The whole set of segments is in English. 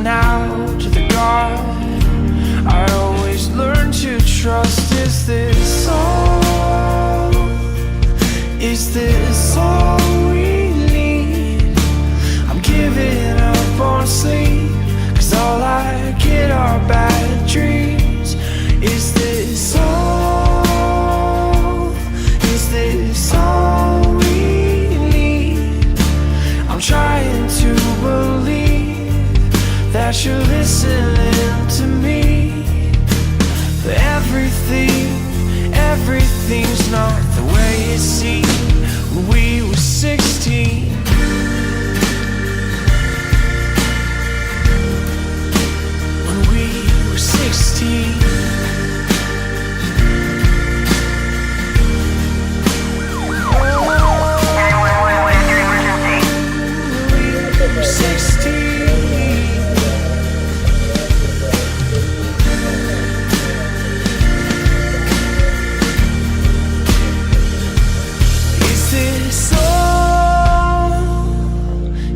out to the God I always learn to trust. Is this all? Is this all we need? I'm giving up on sleep, 'cause all I get are bad dreams. Is this all? Is this all we need? I'm trying to believe that you're listening to me. But everything's not the way it seemed when we were 16. When we were 16.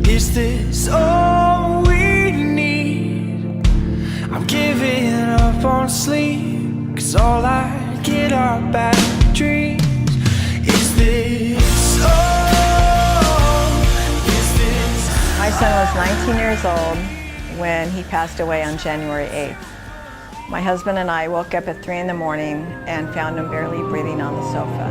Is this all we need? I'm giving up on sleep, 'cause all I get are bad dreams. Is this all? Is this My son was 19 years old when he passed away on January 8th. My husband and I woke up at 3 in the morning and found him barely breathing on the sofa.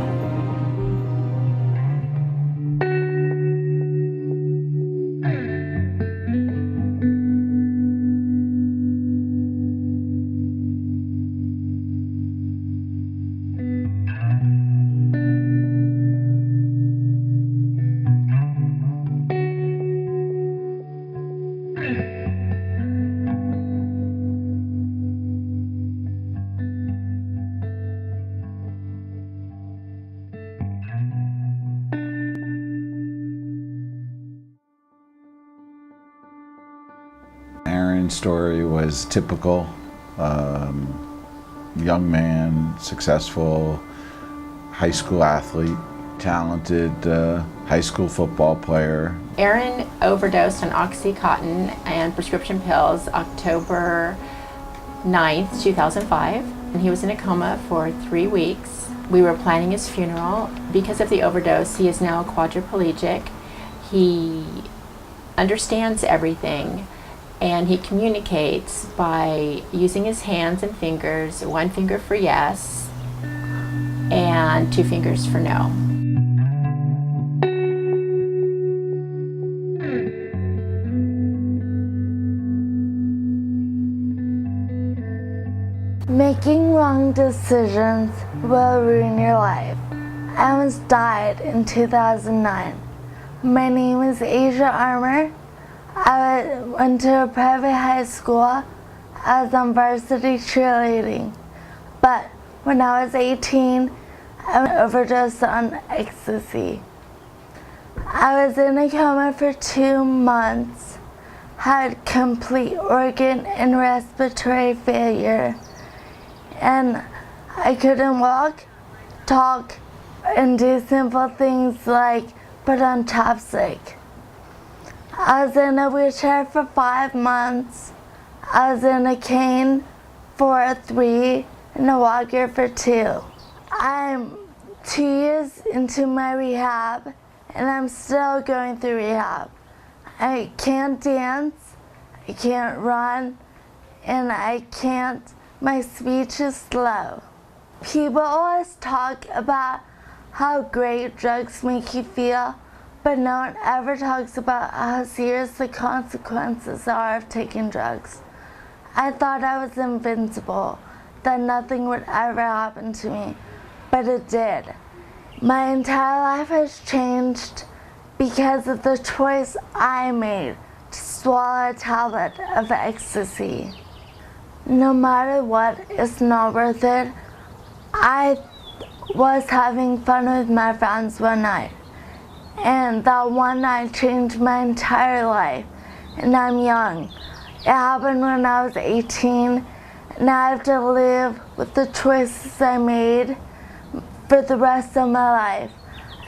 Aaron's story was typical. Young man, successful high school athlete, talented high school football player. Aaron overdosed on Oxycontin and prescription pills October 9th, 2005. And he was in a coma for 3 weeks. We were planning his funeral. Because of the overdose, he is now quadriplegic. He understands everything, and he communicates by using his hands and fingers, 1 finger for yes and 2 fingers for no. Making wrong decisions will ruin your life. I almost died in 2009. My name is Asia Armour. I went to a private high school. I was on varsity cheerleading. But when I was 18, I overdosed on ecstasy. I was in a coma for 2 months, had complete organ and respiratory failure, and I couldn't walk, talk, and do simple things like put on chapstick. I was in a wheelchair for 5 months. I was in a cane for 3 and a walker for 2. I'm 2 years into my rehab, and I'm still going through rehab. I can't dance, I can't run, and my speech is slow. People always talk about how great drugs make you feel, but no one ever talks about how serious the consequences are of taking drugs. I thought I was invincible, that nothing would ever happen to me, but it did. My entire life has changed because of the choice I made to swallow a tablet of ecstasy. No matter what, it's not worth it. I was having fun with my friends one night, and that one night changed my entire life, and I'm young. It happened when I was 18, and I have to live with the choices I made for the rest of my life.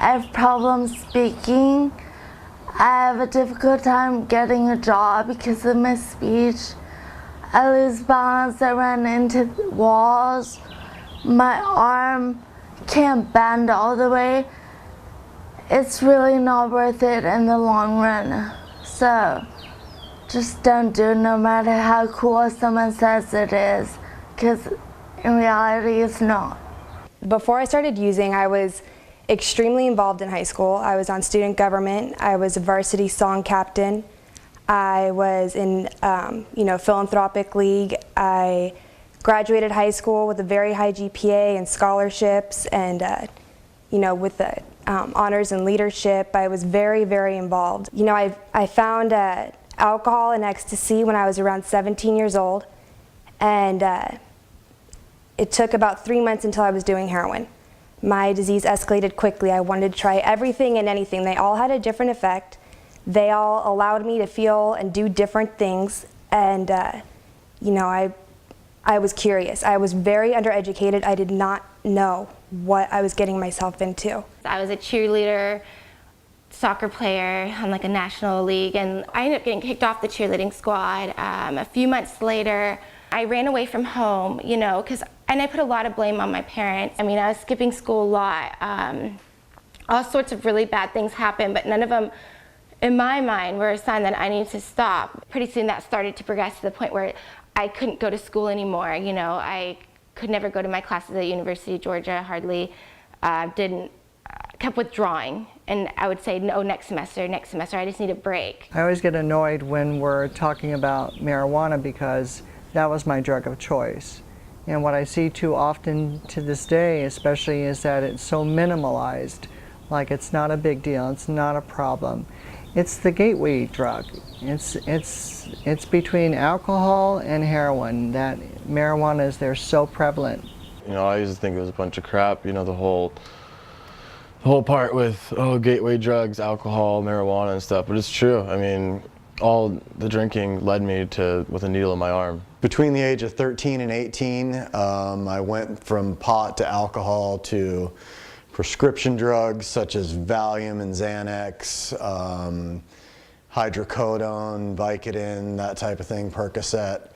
I have problems speaking, I have a difficult time getting a job because of my speech. I lose balance, I run into walls. My arm can't bend all the way. It's really not worth it in the long run. So just don't do it no matter how cool someone says it is, because in reality it's not. Before I started using, I was extremely involved in high school. I was on student government. I was a varsity song captain. I was in philanthropic league. I graduated high school with a very high GPA and scholarships, and with the honors and leadership. I was very, very involved. I found alcohol and ecstasy when I was around 17 years old, and it took about 3 months until I was doing heroin. My disease escalated quickly. I wanted to try everything and anything. They all had a different effect. They all allowed me to feel and do different things, and I was curious. I was very undereducated. I did not know what I was getting myself into. I was a cheerleader, soccer player on like a national league, and I ended up getting kicked off the cheerleading squad. A few months later, I ran away from home, and I put a lot of blame on my parents. I was skipping school a lot. All sorts of really bad things happened, but none of them, in my mind, were a sign that I needed to stop. Pretty soon that started to progress to the point where I couldn't go to school anymore. I could never go to my classes at the University of Georgia, hardly. Kept withdrawing, and I would say, no, next semester, I just need a break. I always get annoyed when we're talking about marijuana because that was my drug of choice. And what I see too often to this day, especially, is that it's so minimalized, like it's not a big deal, it's not a problem. It's the gateway drug. It's between alcohol and heroin that marijuana is there so prevalent. I used to think it was a bunch of crap, the whole part with gateway drugs, alcohol, marijuana and stuff, but it's true. All the drinking led me with a needle in my arm. Between the age of 13 and 18, I went from pot to alcohol to prescription drugs such as Valium and Xanax, hydrocodone, Vicodin, that type of thing, Percocet.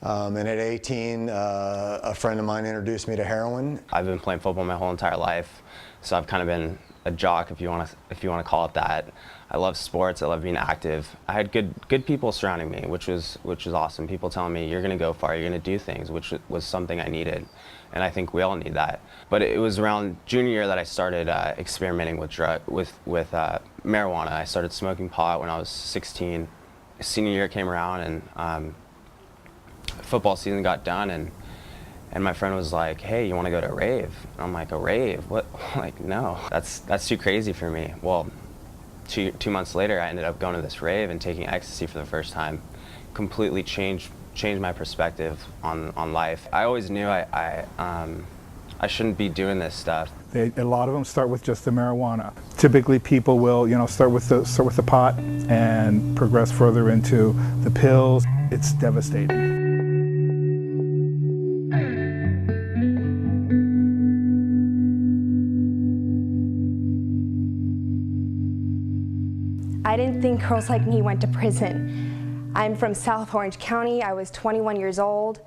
And at 18, a friend of mine introduced me to heroin. I've been playing football my whole entire life, so I've kind of been a jock, if you want to call it that. I love sports. I love being active. I had good people surrounding me, which was awesome. People telling me, you're going to go far, you're going to do things, which was something I needed, and I think we all need that. But it was around junior year that I started experimenting with marijuana. I started smoking pot when I was 16. Senior year came around, and football season got done, and my friend was like, hey, you want to go to a rave? And I'm like, a rave? What? Like, no, that's too crazy for me. Well, two months later, I ended up going to this rave and taking ecstasy for the first time. Completely changed my perspective on life. I always knew I shouldn't be doing this stuff. A lot of them start with just the marijuana. Typically, people will, start with the pot and progress further into the pills. It's devastating. I didn't think girls like me went to prison. I'm from South Orange County. I was 21 years old.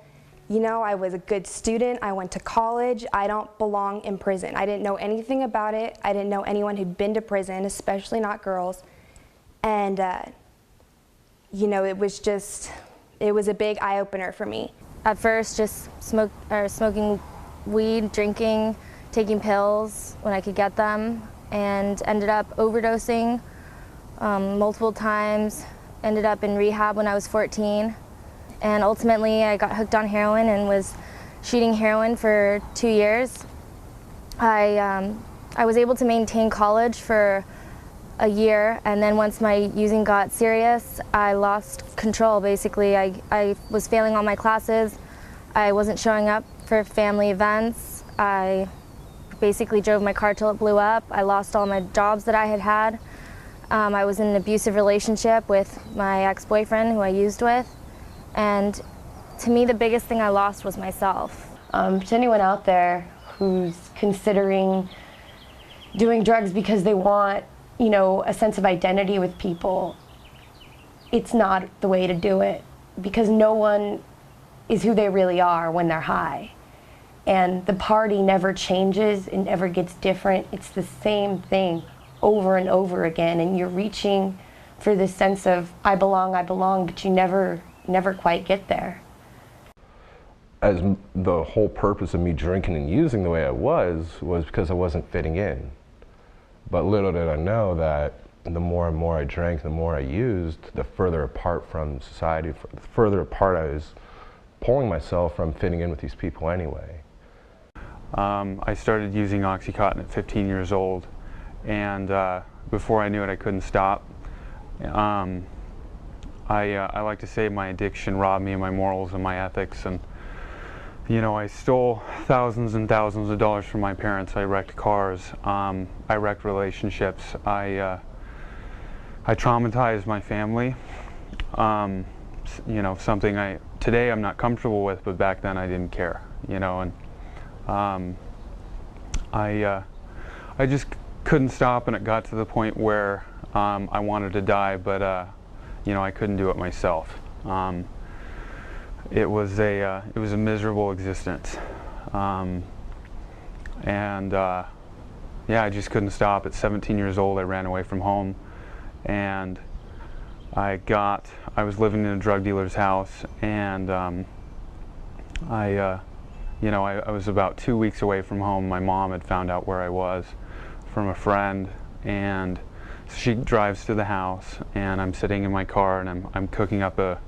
I was a good student. I went to college. I don't belong in prison. I didn't know anything about it. I didn't know anyone who'd been to prison, especially not girls. And, it was a big eye-opener for me. At first, just smoking weed, drinking, taking pills when I could get them, and ended up overdosing multiple times. Ended up in rehab when I was 14. And ultimately, I got hooked on heroin and was shooting heroin for 2 years. I was able to maintain college for a year, and then once my using got serious, I lost control, basically. I was failing all my classes. I wasn't showing up for family events. I basically drove my car till it blew up. I lost all my jobs that I had had. I was in an abusive relationship with my ex-boyfriend who I used with. And to me, the biggest thing I lost was myself. To anyone out there who's considering doing drugs because they want you know, a sense of identity with people, it's not the way to do it, because no one is who they really are when they're high. And the party never changes, it never gets different. It's the same thing over and over again, and you're reaching for this sense of I belong, but you never quite get there. As the whole purpose of me drinking and using the way I was because I wasn't fitting in. But little did I know that the more and more I drank, the more I used, the further apart from society, the further apart I was pulling myself from fitting in with these people anyway. I started using OxyContin at 15 years old, and before I knew it, I couldn't stop. I like to say my addiction robbed me of my morals and my ethics, and you know, I stole thousands and thousands of dollars from my parents. I wrecked cars. I wrecked relationships. I traumatized my family. You know, something today I'm not comfortable with, but back then I didn't care. You know, and I just couldn't stop, and it got to the point where I wanted to die, but you know, I couldn't do it myself. It was a miserable existence, and yeah, I just couldn't stop. At 17 years old, I ran away from home, and I was living in a drug dealer's house, and you know, I was about 2 weeks away from home. My mom had found out where I was from a friend, and she drives to the house, and I'm sitting in my car, and I'm cooking up a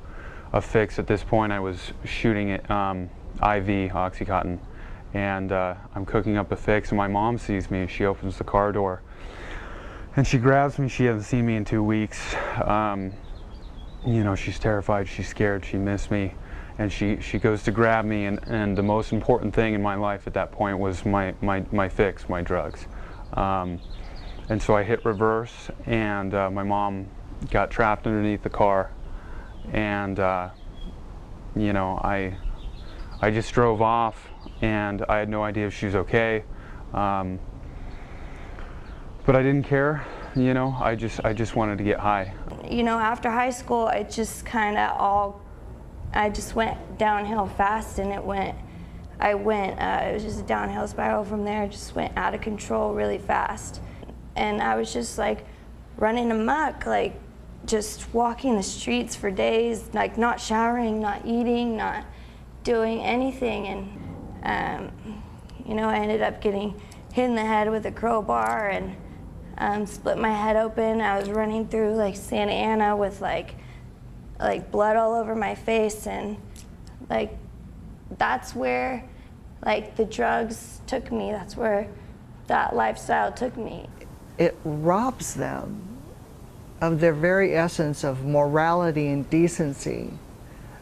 fix. At this point I was shooting it IV OxyContin, and I'm cooking up a fix, and my mom sees me. She opens the car door and she grabs me. She hasn't seen me in 2 weeks. You know, she's terrified, she's scared, she missed me, and she goes to grab me, and the most important thing in my life at that point was my fix, my drugs. And so I hit reverse, and my mom got trapped underneath the car. And you know, I just drove off, and I had no idea if she was okay, but I didn't care. You know, I just wanted to get high. You know, after high school, it just kind of I just went downhill fast, and it was just a downhill spiral from there. It just went out of control really fast, and I was just like running amok, like just walking the streets for days, like not showering, not eating, not doing anything. And you know, I ended up getting hit in the head with a crowbar and split my head open. I was running through like Santa Ana with like blood all over my face, and like that's where like the drugs took me. That's where that lifestyle took me. It robs them of their very essence of morality and decency.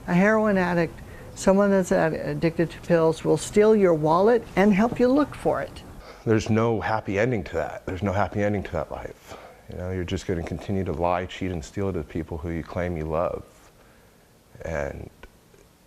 A heroin addict, someone that's addicted to pills, will steal your wallet and help you look for it. There's no happy ending to that. There's no happy ending to that life. You know, you're just going to continue to lie, cheat, and steal to people who you claim you love. And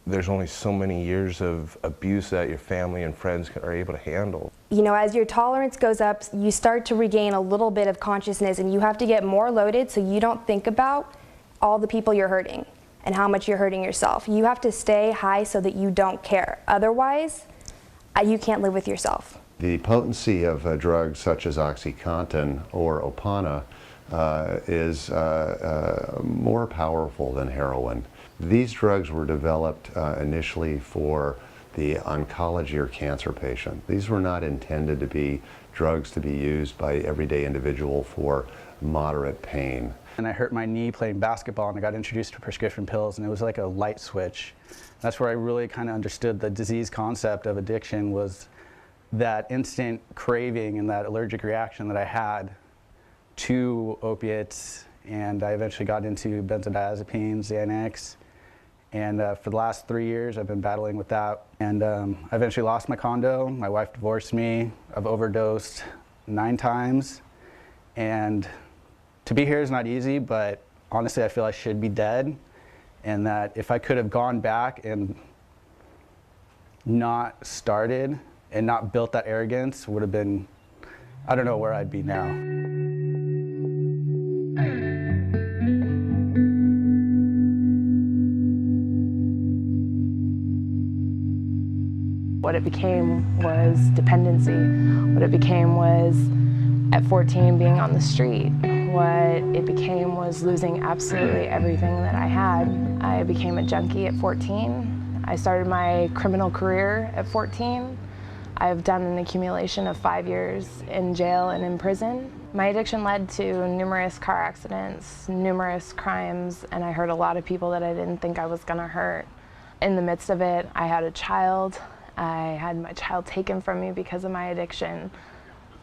there's only so many years of abuse that your family and friends are able to handle. You know, as your tolerance goes up, you start to regain a little bit of consciousness, and you have to get more loaded so you don't think about all the people you're hurting and how much you're hurting yourself. You have to stay high so that you don't care. Otherwise, you can't live with yourself. The potency of drugs such as OxyContin or Opana is more powerful than heroin. These drugs were developed initially for the oncology or cancer patient. These were not intended to be drugs to be used by everyday individual for moderate pain. And I hurt my knee playing basketball, and I got introduced to prescription pills, and it was like a light switch. That's where I really kind of understood the disease concept of addiction, was that instant craving and that allergic reaction that I had to opiates. And I eventually got into benzodiazepines, Xanax. And for the last 3 years, I've been battling with that. And I eventually lost my condo. My wife divorced me. I've overdosed 9 times. And to be here is not easy, but honestly, I feel I should be dead. And that if I could have gone back and not started and not built that arrogance, would have been, I don't know where I'd be now. What it became was dependency. What it became was, at 14, being on the street. What it became was losing absolutely everything that I had. I became a junkie at 14. I started my criminal career at 14. I've done an accumulation of 5 years in jail and in prison. My addiction led to numerous car accidents, numerous crimes, and I hurt a lot of people that I didn't think I was gonna hurt. In the midst of it, I had a child. I had my child taken from me because of my addiction.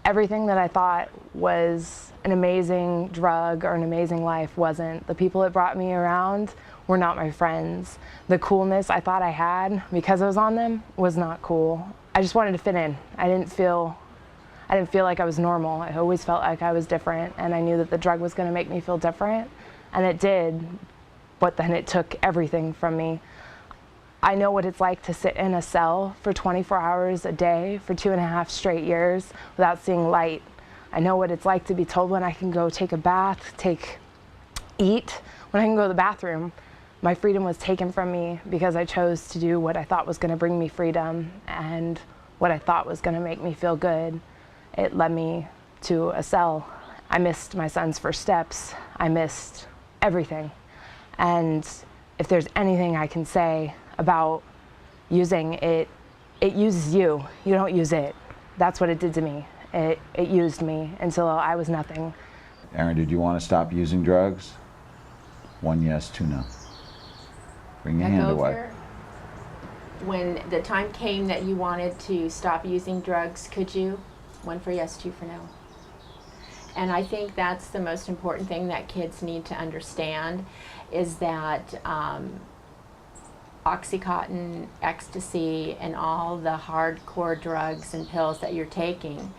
Everything that I thought was an amazing drug or an amazing life wasn't. The people that brought me around were not my friends. The coolness I thought I had because I was on them was not cool. I just wanted to fit in. I didn't feel like I was normal. I always felt like I was different, and I knew that the drug was going to make me feel different, and it did, but then it took everything from me. I know what it's like to sit in a cell for 24 hours a day for 2.5 straight years without seeing light. I know what it's like to be told when I can go take a bath, eat, when I can go to the bathroom. My freedom was taken from me because I chose to do what I thought was going to bring me freedom and what I thought was going to make me feel good. It led me to a cell. I missed my son's first steps. I missed everything. And if there's anything I can say about using it, it uses you. You don't use it. That's what it did to me. It used me until I was nothing. Aaron, did you want to stop using drugs? 1 yes, 2 no. Bring your hand away. When the time came that you wanted to stop using drugs, could you? 1 for yes, 2 for no. And I think that's the most important thing that kids need to understand, is that Oxycontin, ecstasy, and all the hardcore drugs and pills that you're taking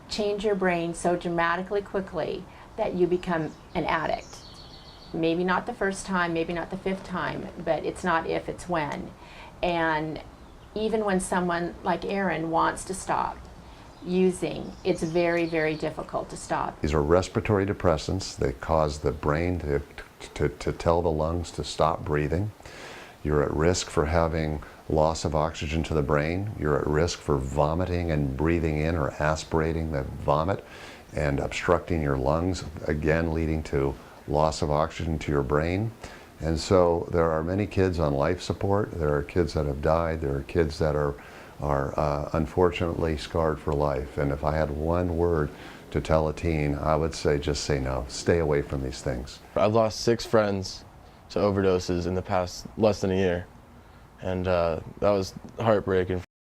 change your brain so dramatically quickly that you become an addict. Maybe not the first time, maybe not the 5th time, but it's not if, it's when. And even when someone like Aaron wants to stop using, it's very, very difficult to stop. These are respiratory depressants. They cause the brain to tell the lungs to stop breathing. You're at risk for having loss of oxygen to the brain. You're at risk for vomiting and breathing in or aspirating the vomit and obstructing your lungs, again leading to loss of oxygen to your brain. And so there are many kids on life support. There are kids that have died. There are kids that are unfortunately scarred for life. And if I had one word to tell a teen, I would say just say no. Stay away from these things. I've lost 6 friends to overdoses in the past less than a year. And that was heartbreaking